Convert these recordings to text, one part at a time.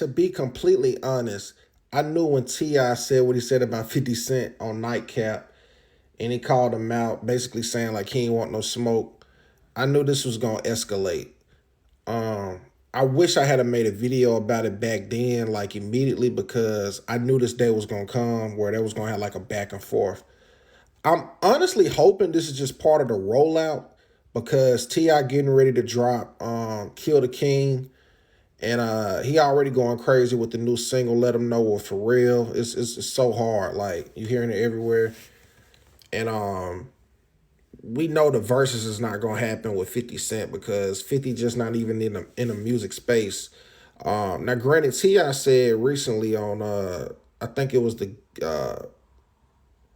to be completely honest, I knew when T.I. said what he said about 50 Cent on Nightcap and he called him out, basically saying like he ain't want no smoke. I knew this was gonna escalate. Um, I wish I had made a video about it back then, like immediately, because I knew this day was gonna come where they was gonna have like a back and forth. I'm honestly hoping this is just part of the rollout because T.I. getting ready to drop Kill the King. And he already going crazy with the new single, Let Him Know, or For Real. It's so hard. Like, you hearing it everywhere. And we know the verses is not going to happen with 50 Cent because 50 just not even in the music space. Now, granted, T.I. said recently on, I think it was the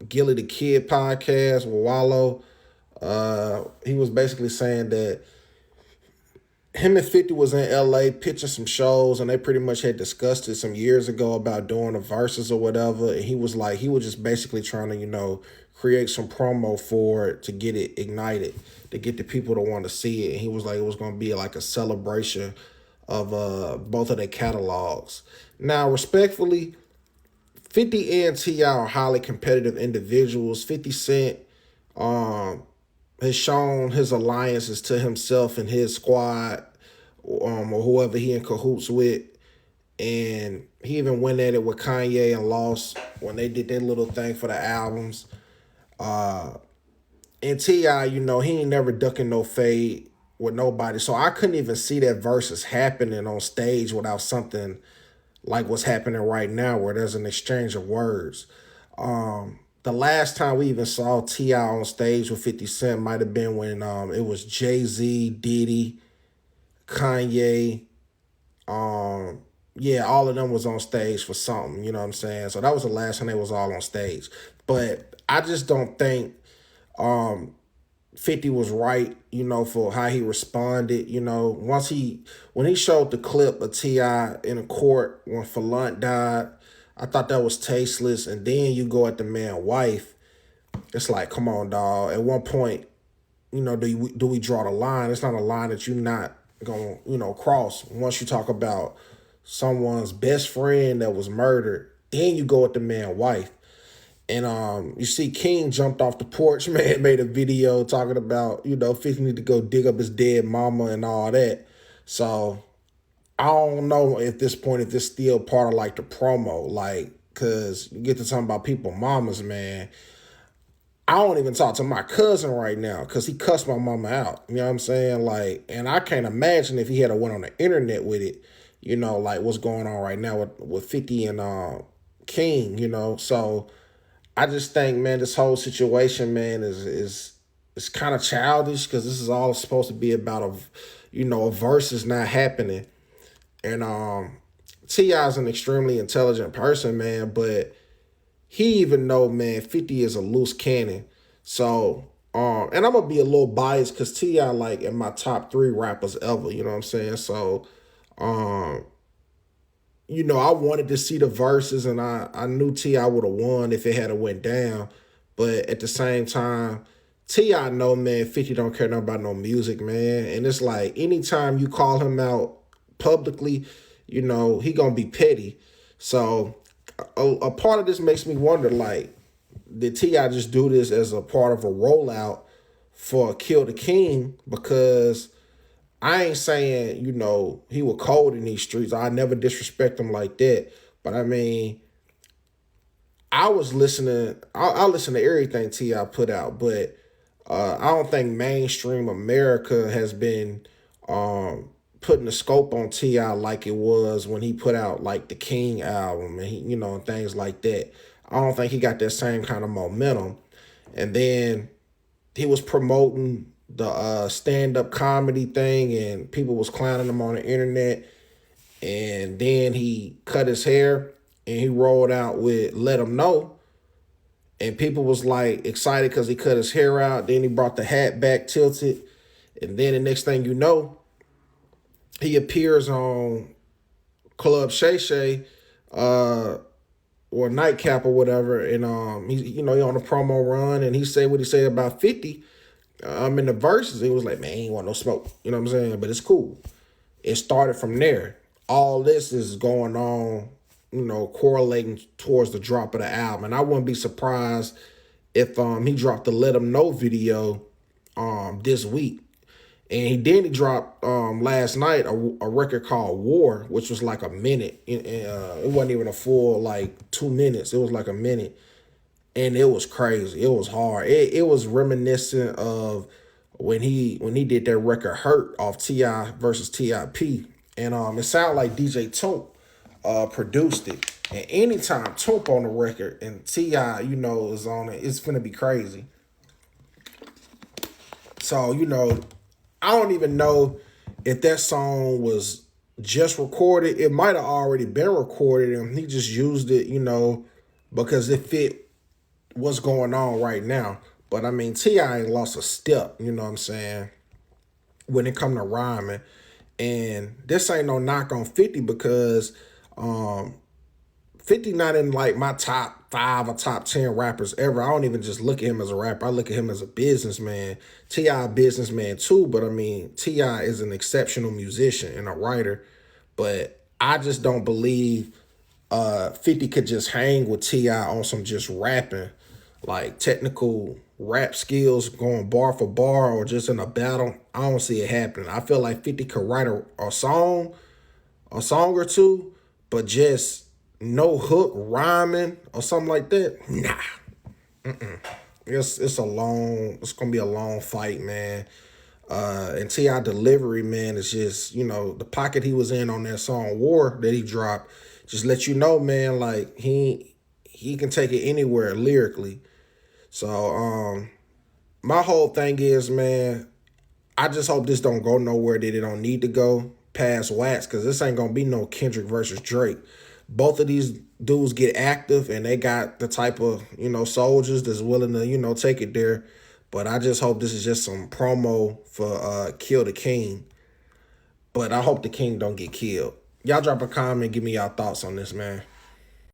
Gilly the Kid podcast with Wallow, he was basically saying that him and 50 was in LA pitching some shows and they pretty much had discussed it some years ago about doing the verses or whatever. And he was like, he was just basically trying to, create some promo for it to get it ignited, to get the people to want to see it. And he was like, it was going to be like a celebration of both of their catalogs. Now, respectfully, 50 and T.I. are highly competitive individuals. 50 Cent has shown his alliances to himself and his squad, or whoever he in cahoots with. And he even went at it with Kanye and lost when they did their little thing for the albums. And T.I., he ain't never ducking no fade with nobody. So I couldn't even see that versus happening on stage without something like what's happening right now where there's an exchange of words. The last time we even saw T.I. on stage with 50 Cent might have been when it was Jay-Z, Diddy, Kanye. Yeah, all of them was on stage for something, you know what I'm saying? So that was the last time they was all on stage. But I just don't think 50 was right, for how he responded. When he showed the clip of T.I. in a court when Falunt died, I thought that was tasteless. And then you go at the man's wife. It's like, come on, dog. At one point, do we draw the line? It's not a line that you're not going to, cross. Once you talk about someone's best friend that was murdered, then you go at the man's wife. And you see King jumped off the porch, man, made a video talking about, 50 need to go dig up his dead mama and all that. So I don't know at this point if this still part of like the promo, like, cause you get to talking about people mamas, man. I don't even talk to my cousin right now because he cussed my mama out. You know what I'm saying? Like, and I can't imagine if he had went on the internet with it, like what's going on right now with 50 and King, So I just think, man, this whole situation, man, is kind of childish because this is all supposed to be about a versus not happening. And T.I. is an extremely intelligent person, man, but he even know, man, 50 is a loose cannon. So, and I'm going to be a little biased because T.I. like in my top 3 rappers ever, you know what I'm saying? So, I wanted to see the verses and I knew T.I. would have won if it had went down. But at the same time, T.I. know, man, 50 don't care nothing about no music, man. And it's like anytime you call him out publicly, he going to be petty. So a part of this makes me wonder, like, did T.I. just do this as a part of a rollout for Kill the King? Because I ain't saying, he was cold in these streets. I never disrespect him like that. But I mean, I listen to everything T.I. put out, but I don't think mainstream America has been putting the scope on T.I. like it was when he put out like the King album and he, and things like that. I don't think he got that same kind of momentum. And then he was promoting the stand-up comedy thing and people was clowning him on the internet. And then he cut his hair and he rolled out with Let Him Know. And people was like excited because he cut his hair out. Then he brought the hat back tilted. And then the next thing you know, he appears on Club Shay Shay, or Nightcap or whatever. And he on a promo run and he said what he said about 50. I'm in the verses. He was like, man, he ain't want no smoke. You know what I'm saying? But it's cool. It started from there. all this is going on, correlating towards the drop of the album. And I wouldn't be surprised if he dropped the Let 'Em Know video this week. And he dropped last night a record called War, which was like a minute. It wasn't even a full like 2 minutes. It was like a minute. And it was crazy. It was hard. It was reminiscent of when he did that record Hurt off T.I. versus T.I.P. And it sounded like DJ Toomp produced it. And anytime Toomp on the record and T.I., is on it, it's gonna be crazy. So, I don't even know if that song was just recorded. It might have already been recorded and he just used it, because it fit what's going on right now. But I mean, T.I. ain't lost a step, you know what I'm saying, when it come to rhyming. And this ain't no knock on 50 because 50 not in like my top 5 or top 10 rappers ever. I don't even just look at him as a rapper. I look at him as a businessman. T.I. a businessman too, but I mean, T.I. is an exceptional musician and a writer. But I just don't believe 50 could just hang with T.I. on some just rapping, like technical rap skills going bar for bar or just in a battle. I don't see it happening. I feel like 50 could write a song or two, but just no hook rhyming or something like that. Nah. It's gonna be a long fight, man. And T.I. delivery, man, is just, the pocket he was in on that song War that he dropped, just let you know, man, like he can take it anywhere lyrically. So my whole thing is, man, I just hope this don't go nowhere that it don't need to go past Wax, because this ain't gonna be no Kendrick versus Drake. Both of these dudes get active and they got the type of, soldiers that's willing to, take it there. But I just hope this is just some promo for Kill the King. But I hope the King don't get killed. Y'all drop a comment, give me y'all thoughts on this, man.